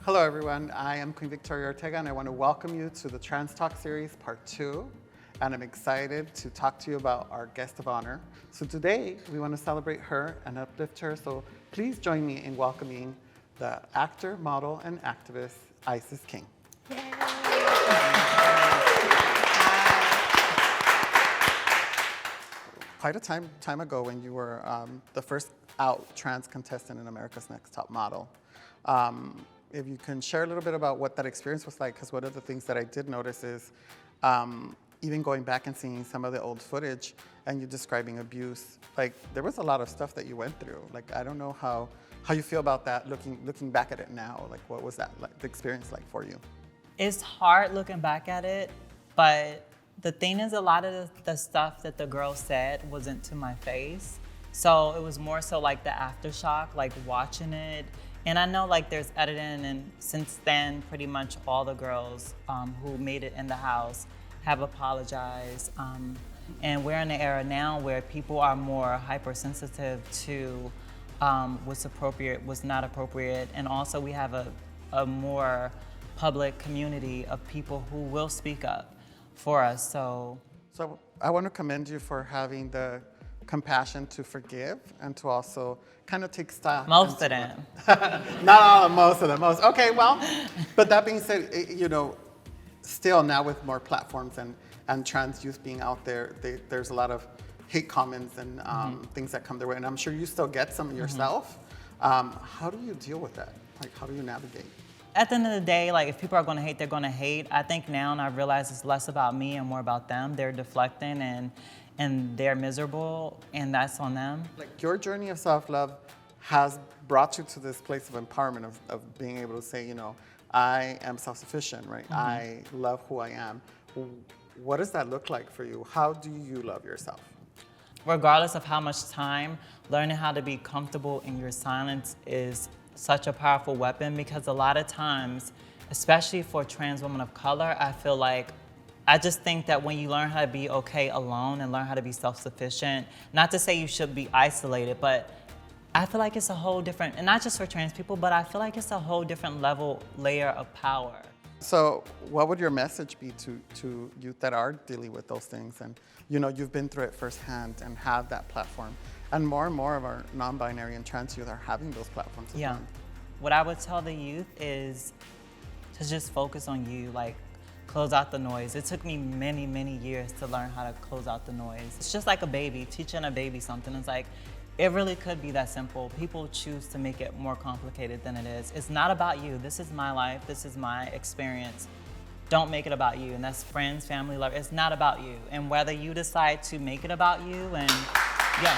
Hello everyone, I am Queen Victoria Ortega and I want to welcome you to the Trans Talk series part 2. And I'm excited to talk to you about our guest of honor. So today we want to celebrate her and uplift her. So please join me in welcoming the actor, model, and activist, Isis King. Quite a time ago when you were the first out trans contestant in America's Next Top Model. If you can share a little bit about what that experience was like, because one of the things that I did notice is even going back and seeing some of the old footage and you describing abuse, like there was a lot of stuff that you went through. Like, I don't know how you feel about that looking back at it now. Like, what was that like, the experience like for you? It's hard looking back at it, but the thing is, a lot of the stuff that the girl said wasn't to my face. So it was more so like the aftershock, like watching it. And I know like there's editing, and since then, pretty much all the girls who made it in the house have apologized. And we're in an era now where people are more hypersensitive to what's appropriate, what's not appropriate. And also we have a more public community of people who will speak up for us. So I want to commend you for having the compassion to forgive and to also kind of take stock. Most of them. Not all, most of them. Okay, well, but that being said, you know, still now with more platforms and trans youth being out there, there's a lot of hate comments and things that come their way, and I'm sure you still get some yourself. How do you deal with that? Like, how do you navigate? At the end of the day, like if people are gonna hate, they're gonna hate. I think now, and I realize it's less about me and more about them. They're deflecting and they're miserable, and that's on them. Like, your journey of self-love has brought you to this place of empowerment, of being able to say, you know, I am self-sufficient, right? I love who I am. What does that look like for you? How do you love yourself? Regardless of how much time, learning how to be comfortable in your silence is such a powerful weapon, because a lot of times, especially for trans women of color, I just think that when you learn how to be okay alone and learn how to be self-sufficient, not to say you should be isolated, but I feel like it's a whole different, and not just for trans people, but I feel like it's a whole different layer of power. So what would your message be to youth that are dealing with those things? And you know, you've been through it firsthand and have that platform. And more of our non-binary and trans youth are having those platforms. Yeah. What I would tell the youth is to just focus on you, like close out the noise. It took me many, many years to learn how to close out the noise. It's just like a baby, teaching a baby something. It's like, it really could be that simple. People choose to make it more complicated than it is. It's not about you. This is my life. This is my experience. Don't make it about you. And that's friends, family, love. It's not about you. And whether you decide to make it about you, and yeah.